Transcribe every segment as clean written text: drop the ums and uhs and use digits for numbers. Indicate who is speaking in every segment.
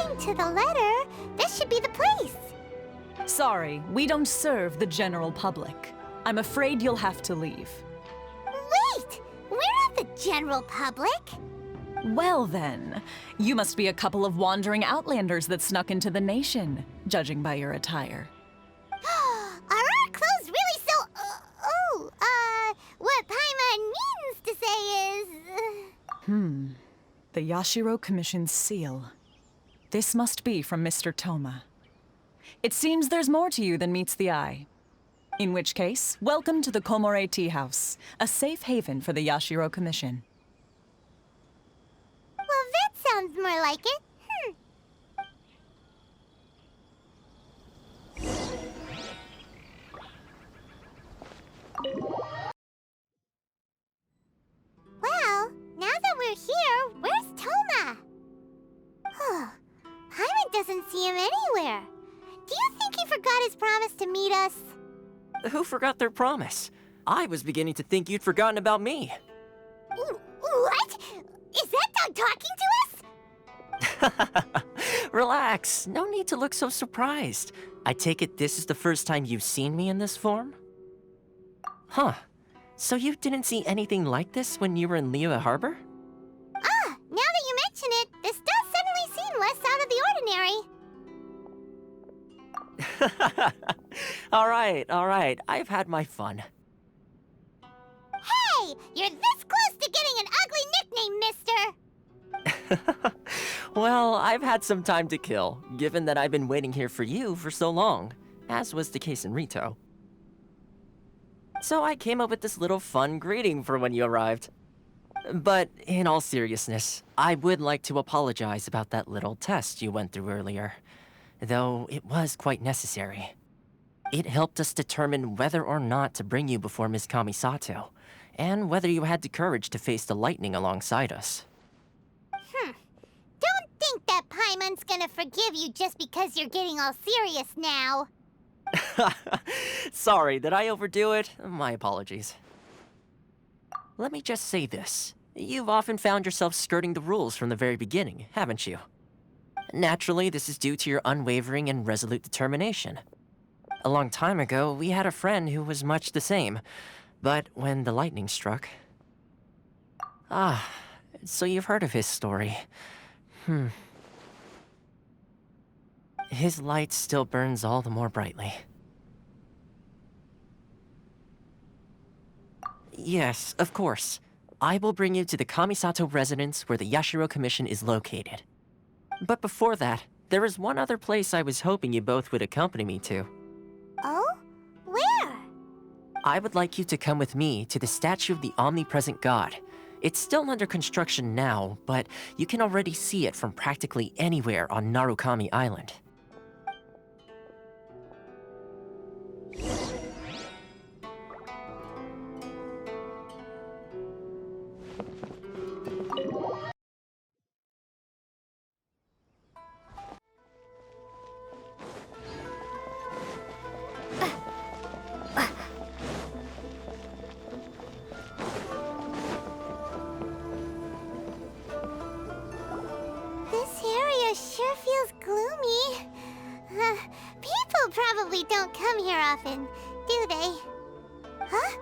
Speaker 1: According to the letter, this should be the place.
Speaker 2: Sorry, we don't serve the general public. I'm afraid you'll have to leave.
Speaker 1: Wait! We're not the general public.
Speaker 2: Well then, you must be a couple of wandering outlanders that snuck into the nation, judging by your attire.
Speaker 1: Are our clothes really so... what Paimon means to say is...
Speaker 2: The Yashiro Commission's seal. This must be from Mr. Toma. It seems there's more to you than meets the eye. In which case, welcome to the Komore Tea House, a safe haven for the Yashiro Commission.
Speaker 1: Well, that sounds more like it. Well, now that we're here, where's Toma? Paimon doesn't see him anywhere. Do you think he forgot his promise to meet us?
Speaker 3: Who forgot their promise? I was beginning to think you'd forgotten about me.
Speaker 1: What? Is that dog talking to us?
Speaker 3: Relax, no need to look so surprised. I take it this is the first time you've seen me in this form? Huh. So you didn't see anything like this when you were in Liyue Harbor?
Speaker 1: Now that you mention it, this does suddenly seem less out of the ordinary.
Speaker 3: All right, I've had my fun.
Speaker 1: Hey, you're this close to getting an ugly nickname, mister!
Speaker 3: Well, I've had some time to kill, given that I've been waiting here for you for so long, as was the case in Rito. So I came up with this little fun greeting for when you arrived. But in all seriousness, I would like to apologize about that little test you went through earlier, though it was quite necessary. It helped us determine whether or not to bring you before Ms. Kamisato, and whether you had the courage to face the lightning alongside us.
Speaker 1: Don't think that Paimon's gonna forgive you just because you're getting all serious now.
Speaker 3: Sorry, did I overdo it? My apologies. Let me just say this. You've often found yourself skirting the rules from the very beginning, haven't you? Naturally, this is due to your unwavering and resolute determination. A long time ago, we had a friend who was much the same, but when the lightning struck... so you've heard of his story. His light still burns all the more brightly. Yes, of course. I will bring you to the Kamisato residence where the Yashiro Commission is located. But before that, there is one other place I was hoping you both would accompany me to.
Speaker 1: Oh? Where?
Speaker 3: I would like you to come with me to the statue of the omnipresent god. It's still under construction now, but you can already see it from practically anywhere on Narukami Island.
Speaker 1: This area sure feels gloomy. People probably don't come here often, do they? Huh?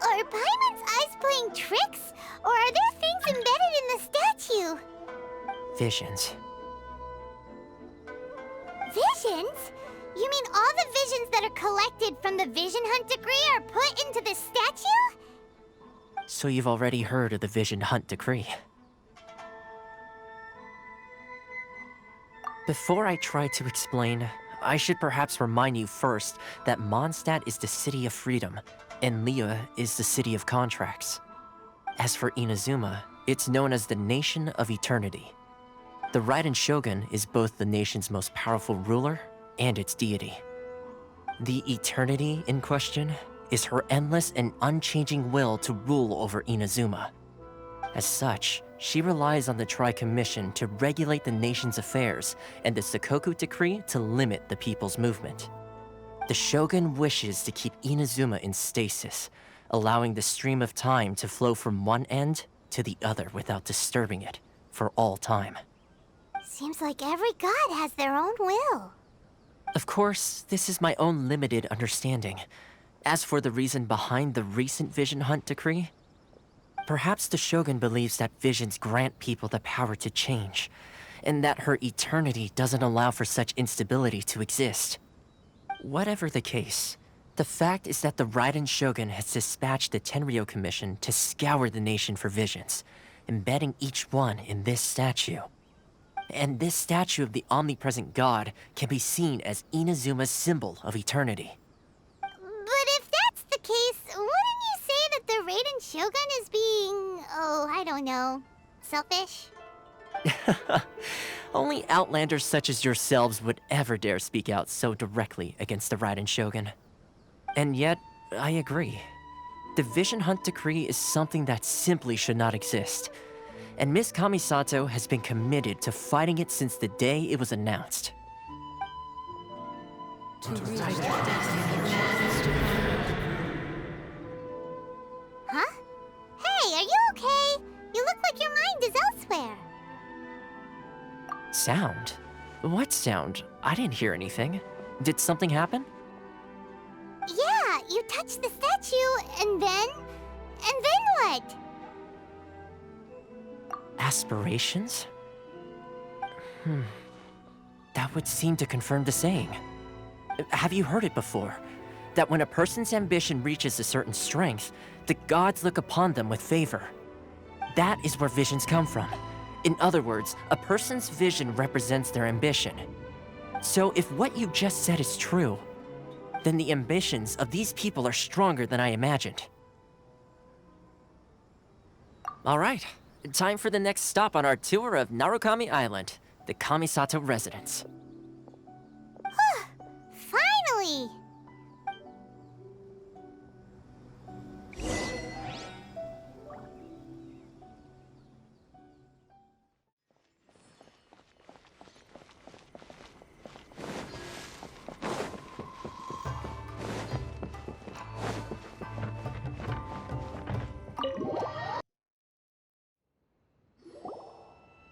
Speaker 1: Are Paimon's eyes playing tricks? Or are there things embedded in the statue?
Speaker 3: Visions.
Speaker 1: Visions? You mean all the visions that are collected from the Vision Hunt decree are put into this statue?
Speaker 3: So you've already heard of the Vision Hunt decree. Before I try to explain, I should perhaps remind you first that Mondstadt is the city of freedom, and Liyue is the city of contracts. As for Inazuma, it's known as the Nation of Eternity. The Raiden Shogun is both the nation's most powerful ruler and its deity. The Eternity in question is her endless and unchanging will to rule over Inazuma. As such, she relies on the Tri-Commission to regulate the nation's affairs and the Sakoku Decree to limit the people's movement. The Shogun wishes to keep Inazuma in stasis, allowing the stream of time to flow from one end to the other without disturbing it for all time.
Speaker 1: Seems like every god has their own will.
Speaker 3: Of course, this is my own limited understanding. As for the reason behind the recent Vision Hunt decree, perhaps the Shogun believes that visions grant people the power to change, and that her eternity doesn't allow for such instability to exist. Whatever the case, the fact is that the Raiden Shogun has dispatched the Tenryou Commission to scour the nation for visions, embedding each one in this statue. And this statue of the omnipresent god can be seen as Inazuma's symbol of eternity.
Speaker 1: But if that's the case, wouldn't you say that the Raiden Shogun is being, oh, I don't know, selfish?
Speaker 3: Only outlanders such as yourselves would ever dare speak out so directly against the Raiden Shogun. And yet, I agree. The Vision Hunt decree is something that simply should not exist. And Miss Kamisato has been committed to fighting it since the day it was announced.
Speaker 1: Huh? Hey, are you okay? You look like your mind is elsewhere.
Speaker 3: Sound? What sound? I didn't hear anything. Did something happen?
Speaker 1: Yeah, you touched the statue, and then what?
Speaker 3: Aspirations? That would seem to confirm the saying. Have you heard it before? That when a person's ambition reaches a certain strength, the gods look upon them with favor. That is where visions come from. In other words, a person's vision represents their ambition. So if what you just said is true, then the ambitions of these people are stronger than I imagined. All right, time for the next stop on our tour of Narukami Island, the Kamisato residence.
Speaker 1: Finally!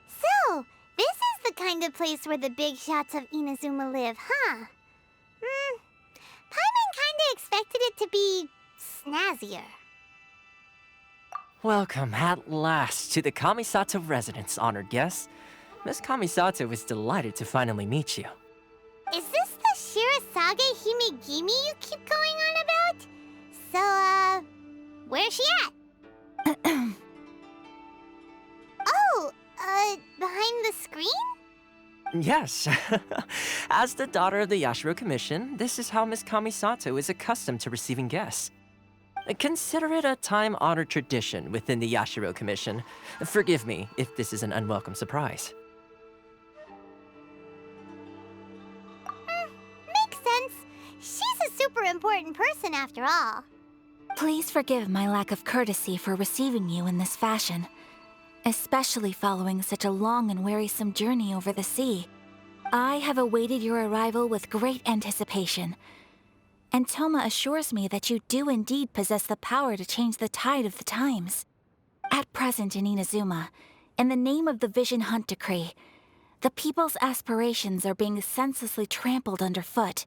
Speaker 1: So, this is the kind of place where the big shots of Inazuma live, huh? Paimon kinda expected it to be snazzier.
Speaker 3: Welcome at last to the Kamisato residence, honored guests. Miss Kamisato is delighted to finally meet you.
Speaker 1: Is this the Shirazage Himegimi you keep going on about? So, where's she at? Oh, behind the screen?
Speaker 3: Yes. As the daughter of the Yashiro Commission, this is how Miss Kamisato is accustomed to receiving guests. Consider it a time-honored tradition within the Yashiro Commission. Forgive me if this is an unwelcome surprise.
Speaker 1: Makes sense. She's a super important person after all.
Speaker 4: Please forgive my lack of courtesy for receiving you in this fashion, especially following such a long and wearisome journey over the sea. I have awaited your arrival with great anticipation, and Toma assures me that you do indeed possess the power to change the tide of the times. At present in Inazuma, in the name of the Vision Hunt decree, the people's aspirations are being senselessly trampled underfoot.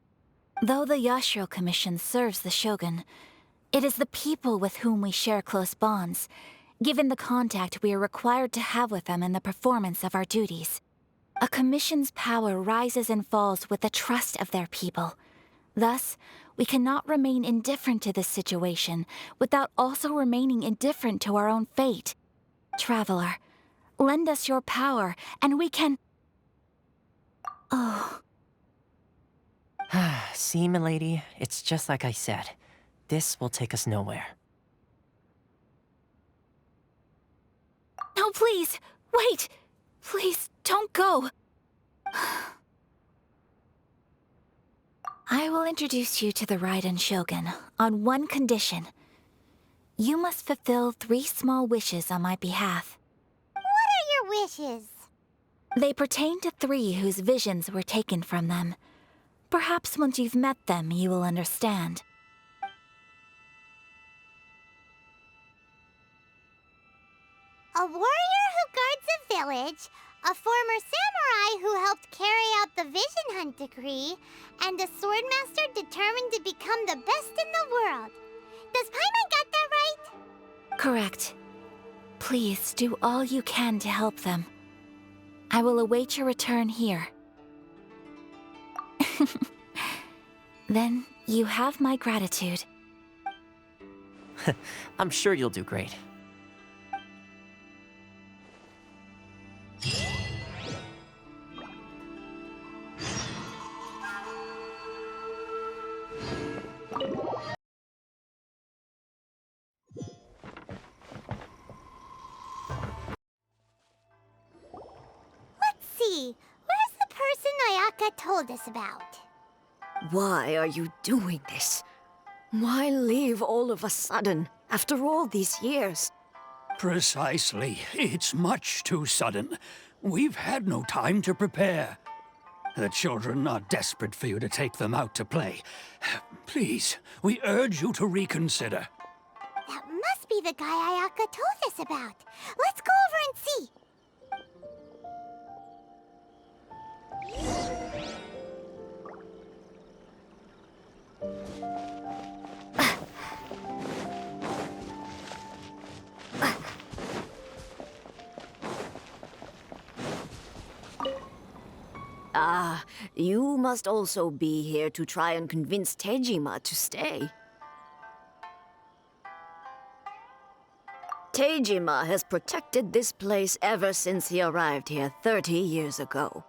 Speaker 4: Though the Yashiro Commission serves the Shogun, it is the people with whom we share close bonds, given the contact we are required to have with them in the performance of our duties. A commission's power rises and falls with the trust of their people. Thus, we cannot remain indifferent to this situation without also remaining indifferent to our own fate. Traveler, lend us your power, and we can... Oh...
Speaker 3: See, milady, it's just like I said. This will take us nowhere.
Speaker 4: No, please! Wait! Please, don't go! I will introduce you to the Raiden Shogun on one condition. You must fulfill 3 small wishes on my behalf.
Speaker 1: What are your wishes?
Speaker 4: They pertain to 3 whose visions were taken from them. Perhaps once you've met them, you will understand.
Speaker 1: A warrior who guards a village, a former samurai who helped carry out the Vision Hunt decree, and a swordmaster determined to become the best in the world. Does Paimon got that right?
Speaker 4: Correct. Please do all you can to help them. I will await your return here. Then you have my gratitude.
Speaker 3: I'm sure you'll do great.
Speaker 1: Let's see. Where's the person Ayaka told us about?
Speaker 5: Why are you doing this? Why leave all of a sudden, after all these years?
Speaker 6: Precisely. It's much too sudden. We've had no time to prepare. The children are desperate for you to take them out to play. Please, we urge you to reconsider.
Speaker 1: That must be the guy Ayaka told us about. Let's go over and see.
Speaker 5: Ah, you must also be here to try and convince Tejima to stay. Tejima has protected this place ever since he arrived here 30 years ago.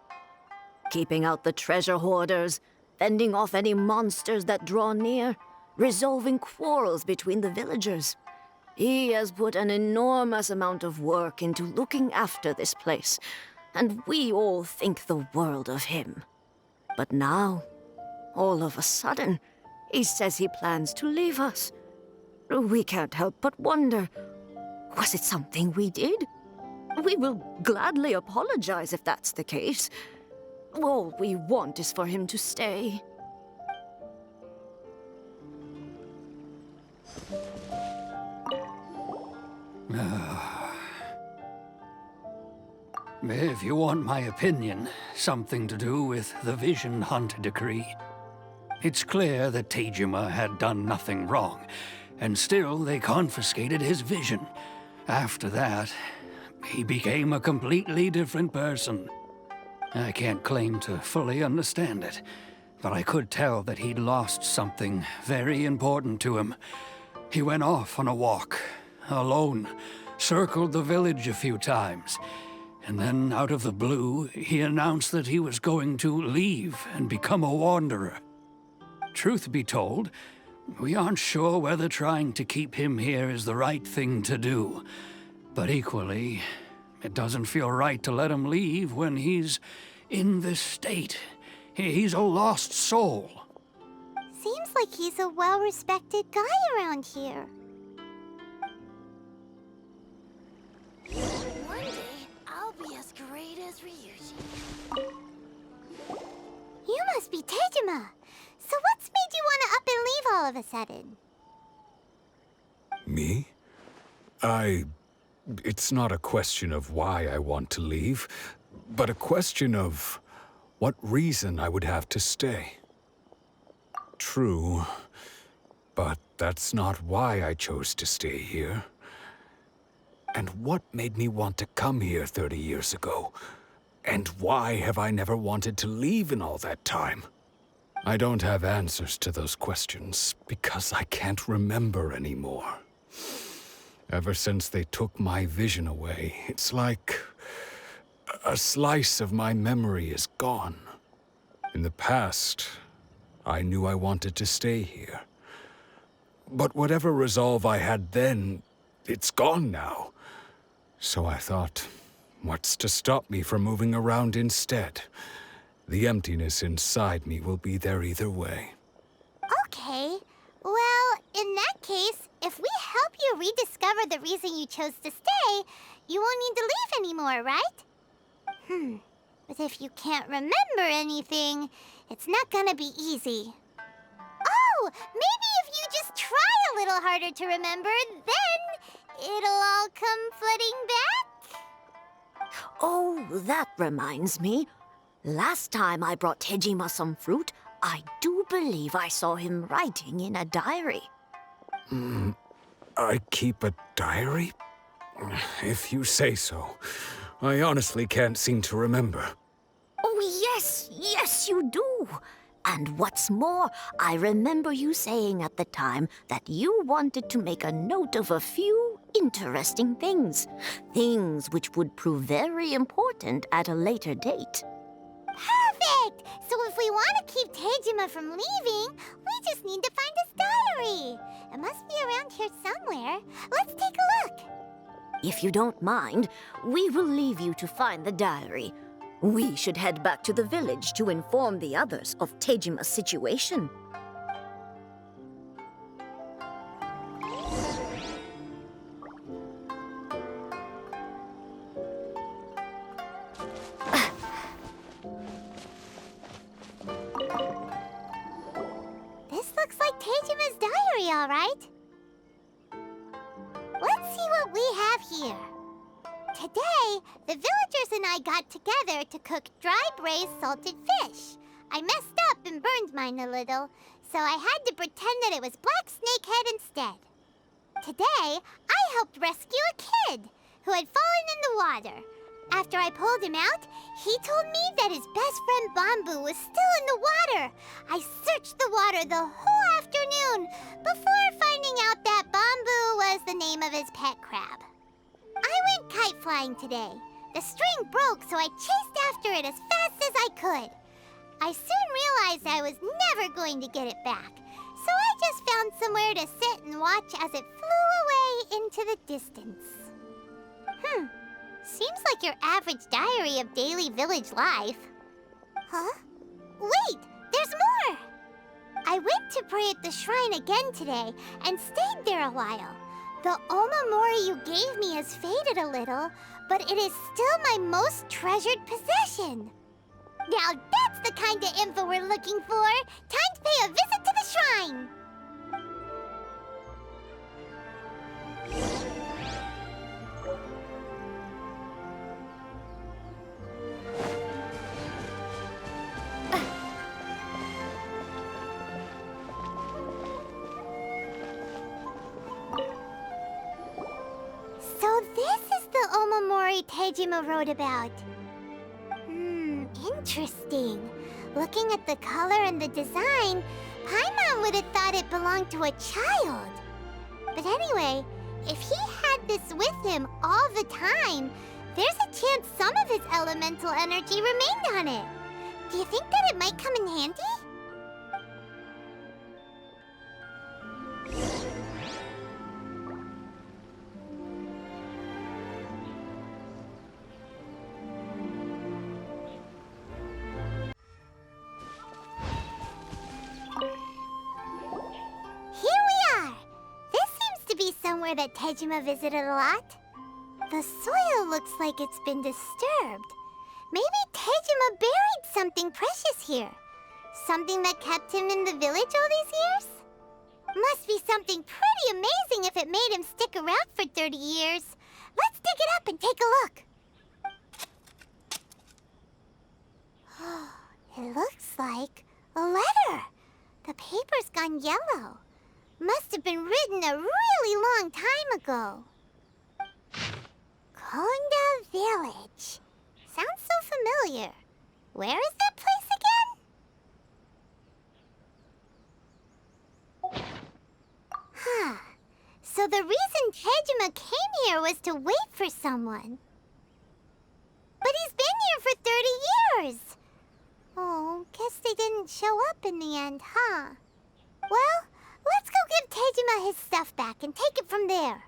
Speaker 5: Keeping out the treasure hoarders, fending off any monsters that draw near, resolving quarrels between the villagers. He has put an enormous amount of work into looking after this place, and we all think the world of him. But now, all of a sudden, he says he plans to leave us. We can't help but wonder, was it something we did? We will gladly apologize if that's the case. All we want is for him to stay.
Speaker 6: If you want my opinion, something to do with the Vision Hunt decree. It's clear that Tejima had done nothing wrong, and still they confiscated his vision. After that, he became a completely different person. I can't claim to fully understand it, but I could tell that he'd lost something very important to him. He went off on a walk, alone, circled the village a few times, and then, out of the blue, he announced that he was going to leave and become a wanderer. Truth be told, we aren't sure whether trying to keep him here is the right thing to do. But equally, it doesn't feel right to let him leave when he's in this state. He's a lost soul.
Speaker 1: Seems like he's a well-respected guy around here.
Speaker 7: One day, I'll be as great as Ryuji.
Speaker 1: You must be Tejima. So what's made you want to up and leave all of a sudden?
Speaker 8: Me? It's not a question of why I want to leave, but a question of what reason I would have to stay. True, but that's not why I chose to stay here. And what made me want to come here 30 years ago? And why have I never wanted to leave in all that time? I don't have answers to those questions because I can't remember anymore. Ever since they took my vision away, it's like a slice of my memory is gone. In the past, I knew I wanted to stay here. But whatever resolve I had then, it's gone now. So I thought, what's to stop me from moving around instead? The emptiness inside me will be there either way.
Speaker 1: Okay. Well, in that case, if we help you rediscover the reason you chose to stay, you won't need to leave anymore, right? But if you can't remember anything, it's not gonna be easy. Oh, maybe if you just try a little harder to remember, then it'll all come flooding back?
Speaker 5: Oh, that reminds me. Last time I brought Tejima some fruit, I do believe I saw him writing in a diary.
Speaker 8: I keep a diary? If you say so. I honestly can't seem to remember.
Speaker 5: Oh, yes, you do. And what's more, I remember you saying at the time that you wanted to make a note of a few interesting things. Things which would prove very important at a later date.
Speaker 1: Perfect! So if we want to keep Tejima from leaving, we just need to find his diary. It must be around here somewhere. Let's take a look.
Speaker 5: If you don't mind, we will leave you to find the diary. We should head back to the village to inform the others of Tejima's situation.
Speaker 1: This looks like Tejima's diary, all right. Let's see what we have here. Today, the villagers and I got together to cook dry braised salted fish. I messed up and burned mine a little, so I had to pretend that it was black snakehead instead. Today, I helped rescue a kid who had fallen in the water. After I pulled him out, he told me that his best friend Bamboo was still in the water. I searched the water the whole afternoon before finding out that Bamboo was the name of his pet crab. I went kite flying today. The string broke, so I chased after it as fast as I could. I soon realized I was never going to get it back, so I just found somewhere to sit and watch as it flew away into the distance. Seems like your average diary of daily village life. Huh? Wait, there's more! I went to pray at the shrine again today and stayed there a while. The Omamori you gave me has faded a little, but it is still my most treasured possession. Now that's the kind of info we're looking for. Time to pay a visit to the shrine. So this is the Omamori Tejima wrote about. Interesting. Looking at the color and the design, Paimon would have thought it belonged to a child. But anyway, if he had this with him all the time, there's a chance some of his elemental energy remained on it. Do you think that it might come in handy? Somewhere that Tejima visited a lot. The soil looks like it's been disturbed. Maybe Tejima buried something precious here. Something that kept him in the village all these years? Must be something pretty amazing if it made him stick around for 30 years. Let's dig it up and take a look. It looks like a letter. The paper's gone yellow. Must have been written a really long time ago. Konda Village. Sounds so familiar. Where is that place again? So the reason Tejima came here was to wait for someone. But he's been here for 30 years. Oh, guess they didn't show up in the end, huh? Well, let's go give Tejima his stuff back and take it from there.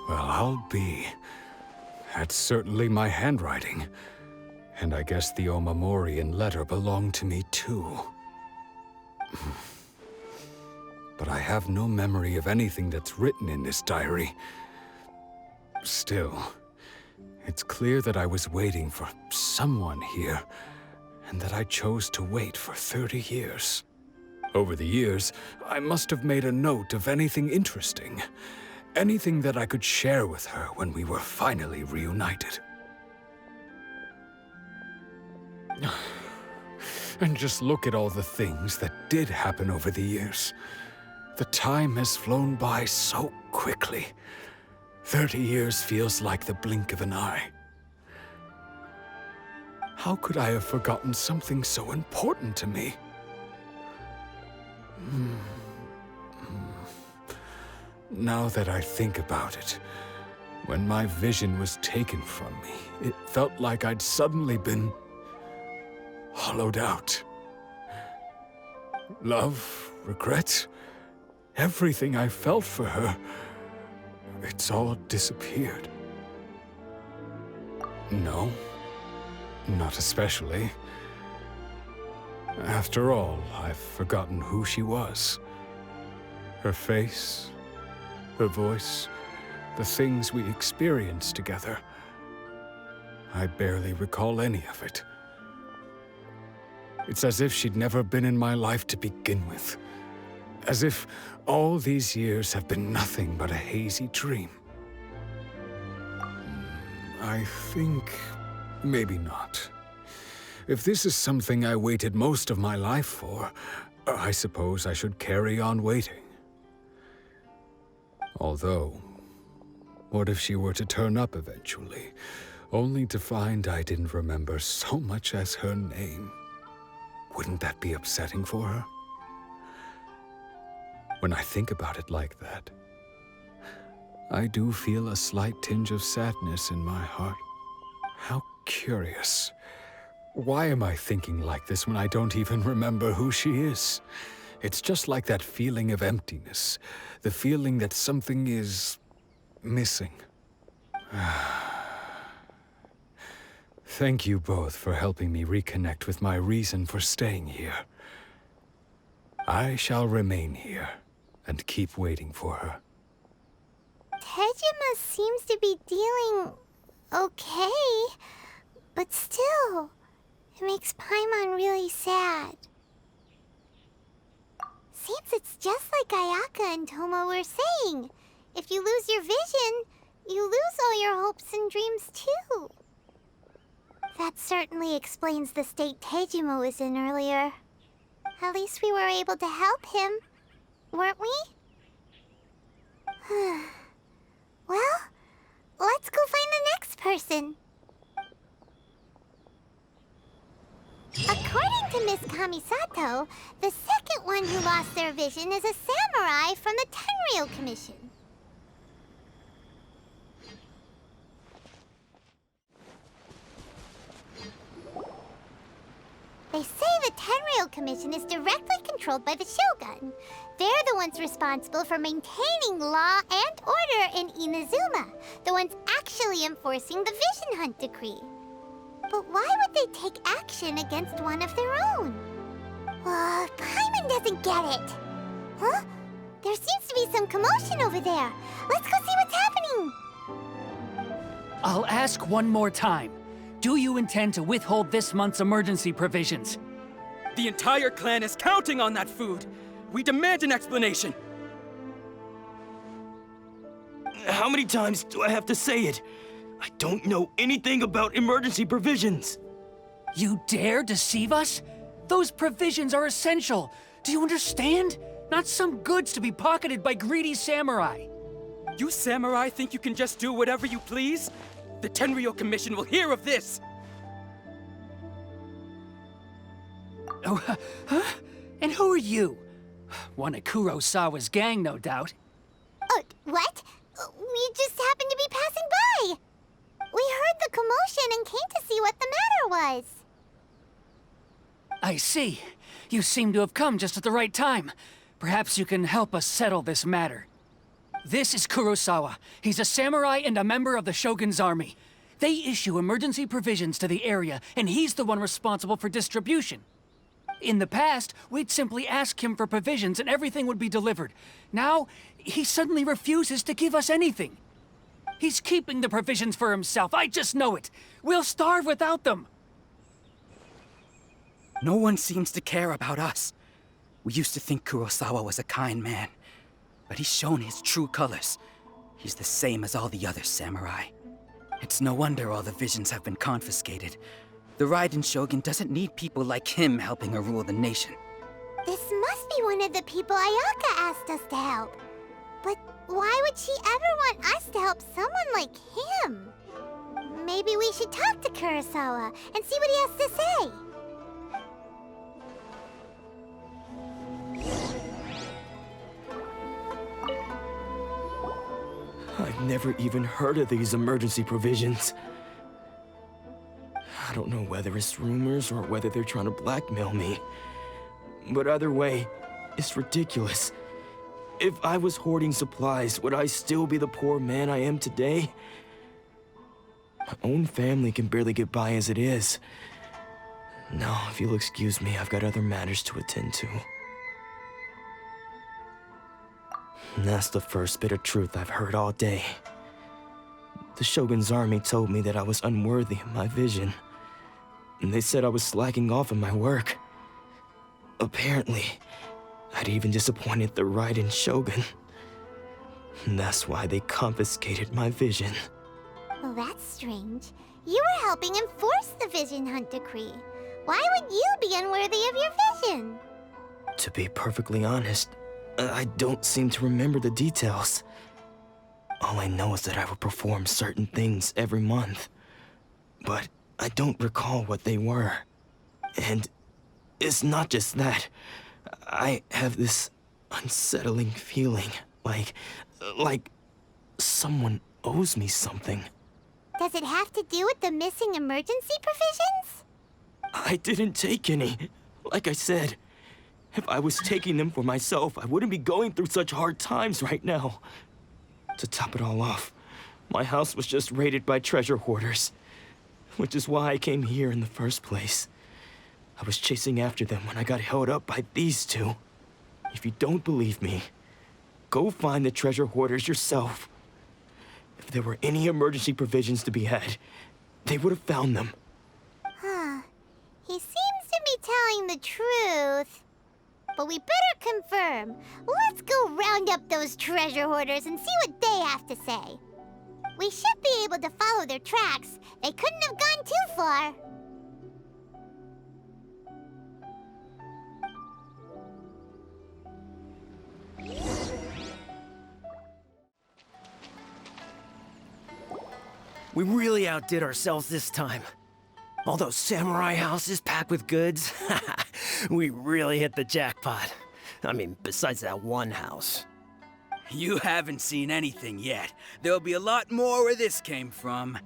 Speaker 8: Well, I'll be. That's certainly my handwriting. And I guess the Omamorian letter belonged to me too. But I have no memory of anything that's written in this diary. Still, It's clear that I was waiting for someone here, and that I chose to wait for 30 years. Over the years, I must have made a note of anything interesting, anything that I could share with her when we were finally reunited. And just look at all the things that did happen over the years. The time has flown by so quickly. 30 years feels like the blink of an eye. How could I have forgotten something so important to me? Now that I think about it, when my vision was taken from me, it felt like I'd suddenly been hollowed out. Love, regret, everything I felt for her, it's all disappeared. No, not especially. After all, I've forgotten who she was. Her face, her voice, the things we experienced together. I barely recall any of it. It's as if she'd never been in my life to begin with. As if all these years have been nothing but a hazy dream. I think maybe not. If this is something I waited most of my life for, I suppose I should carry on waiting. Although, what if she were to turn up eventually, only to find I didn't remember so much as her name? Wouldn't that be upsetting for her? When I think about it like that, I do feel a slight tinge of sadness in my heart. How curious. Why am I thinking like this when I don't even remember who she is? It's just like that feeling of emptiness, the feeling that something is missing. Thank you both for helping me reconnect with my reason for staying here. I shall remain here and keep waiting for her.
Speaker 1: Tejima seems to be dealing okay, but still, it makes Paimon really sad. Seems it's just like Ayaka and Toma were saying. If you lose your vision, you lose all your hopes and dreams too. That certainly explains the state Tejima was in earlier. At least we were able to help him, weren't we? Well, let's go find the next person. According to Miss Kamisato, the second one who lost their vision is a samurai from the Tenryou Commission. They say the Tenryou Commission is directly controlled by the Shogun. They're the ones responsible for maintaining law and order in Inazuma, the ones actually enforcing the Vision Hunt Decree. But why would they take action against one of their own? Paimon doesn't get it. Huh? There seems to be some commotion over there. Let's go see what's happening.
Speaker 9: I'll ask one more time. Do you intend to withhold this month's emergency provisions?
Speaker 10: The entire clan is counting on that food. We demand an explanation.
Speaker 11: How many times do I have to say it? I don't know anything about emergency provisions.
Speaker 9: You dare deceive us? Those provisions are essential. Do you understand? Not some goods to be pocketed by greedy samurai.
Speaker 10: You samurai think you can just do whatever you please? The Tenryou Commission will hear of this!
Speaker 9: Oh, huh? And who are you? One of Kurosawa's gang, no doubt.
Speaker 1: What? We just happened to be passing by. We heard the commotion and came to see what the matter was.
Speaker 9: I see. You seem to have come just at the right time. Perhaps you can help us settle this matter. This is Kurosawa. He's a samurai and a member of the Shogun's army. They issue emergency provisions to the area, and he's the one responsible for distribution. In the past, we'd simply ask him for provisions and everything would be delivered. Now, he suddenly refuses to give us anything. He's keeping the provisions for himself, I just know it. We'll starve without them.
Speaker 10: No one seems to care about us. We used to think Kurosawa was a kind man, but he's shown his true colors. He's the same as all the other samurai. It's no wonder all the visions have been confiscated. The Raiden Shogun doesn't need people like him helping her rule the nation.
Speaker 1: This must be one of the people Ayaka asked us to help. But why would she ever want us to help someone like him? Maybe we should talk to Kurosawa and see what he has to say.
Speaker 11: I've never even heard of these emergency provisions. I don't know whether it's rumors or whether they're trying to blackmail me. But either way, it's ridiculous. If I was hoarding supplies, would I still be the poor man I am today? My own family can barely get by as it is. Now, if you'll excuse me, I've got other matters to attend to. And that's the first bit of truth I've heard all day. The Shogun's army told me that I was unworthy of my vision. And they said I was slacking off in my work. Apparently, I'd even disappointed the Raiden Shogun. And that's why they confiscated my vision.
Speaker 1: Well, that's strange. You were helping enforce the Vision Hunt Decree. Why would you be unworthy of your vision?
Speaker 11: To be perfectly honest, I don't seem to remember the details. All I know is that I would perform certain things every month. But I don't recall what they were. And it's not just that. I have this unsettling feeling, like someone owes me something.
Speaker 1: Does it have to do with the missing emergency provisions?
Speaker 11: I didn't take any. Like I said, if I was taking them for myself, I wouldn't be going through such hard times right now. To top it all off, my house was just raided by treasure hoarders, which is why I came here in the first place. I was chasing after them when I got held up by these two. If you don't believe me, go find the treasure hoarders yourself. If there were any emergency provisions to be had, they would have found them.
Speaker 1: Huh. He seems to be telling the truth. But we better confirm. Let's go round up those treasure hoarders and see what they have to say. We should be able to follow their tracks. They couldn't have gone too far.
Speaker 12: We really outdid ourselves this time. All those samurai houses packed with goods, we really hit the jackpot. I mean, besides that one house.
Speaker 10: You haven't seen anything yet. There'll be a lot more where this came from.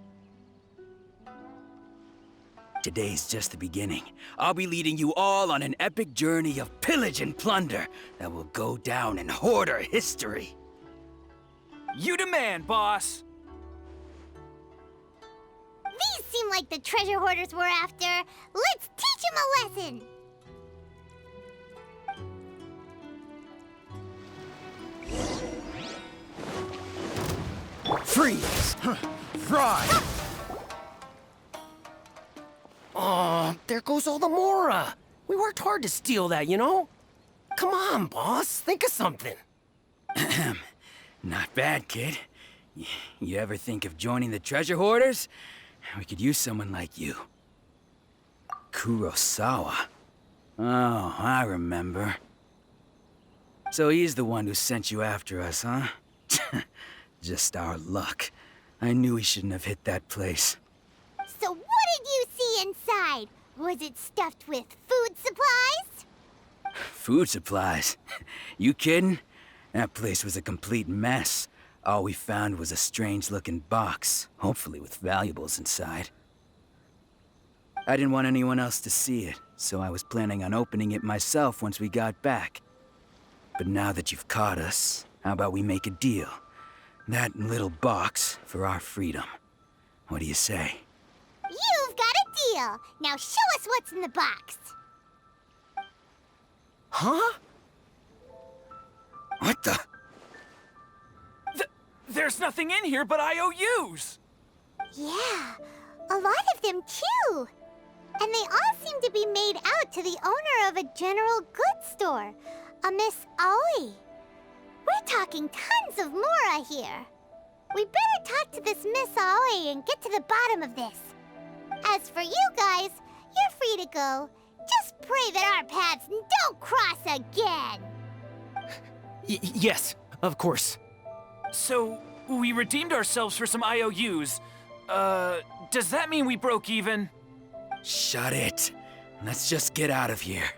Speaker 10: Today's just the beginning. I'll be leading you all on an epic journey of pillage and plunder that will go down in hoarder history. You demand, boss!
Speaker 1: These seem like the treasure hoarders we're after. Let's teach them a lesson!
Speaker 12: Freeze! Fry! Oh, there goes all the Mora. We worked hard to steal that, you know? Come on, boss. Think of something.
Speaker 10: Not bad, kid. You ever think of joining the treasure hoarders? We could use someone like you. Kurosawa. Oh, I remember. So he's the one who sent you after us, huh? Just our luck. I knew he shouldn't have hit that place.
Speaker 1: So what did you see inside? Was it stuffed with food supplies?
Speaker 10: Food supplies? You kidding? That place was a complete mess. All we found was a strange-looking box, hopefully with valuables inside. I didn't want anyone else to see it, so I was planning on opening it myself once we got back. But now that you've caught us, how about we make a deal? That little box for our freedom. What do you say?
Speaker 1: You've got a deal! Now show us what's in the box!
Speaker 12: Huh?
Speaker 10: What the?
Speaker 13: There's nothing in here but IOUs!
Speaker 1: Yeah, a lot of them too. And they all seem to be made out to the owner of a general goods store, a Miss Aoi. We're talking tons of Mora here. We better talk to this Miss Aoi and get to the bottom of this. As for you guys, you're free to go. Just pray that our paths don't cross again.
Speaker 13: Yes, of course. So, we redeemed ourselves for some IOUs. Does that mean we broke even?
Speaker 10: Shut it. Let's just get out of here.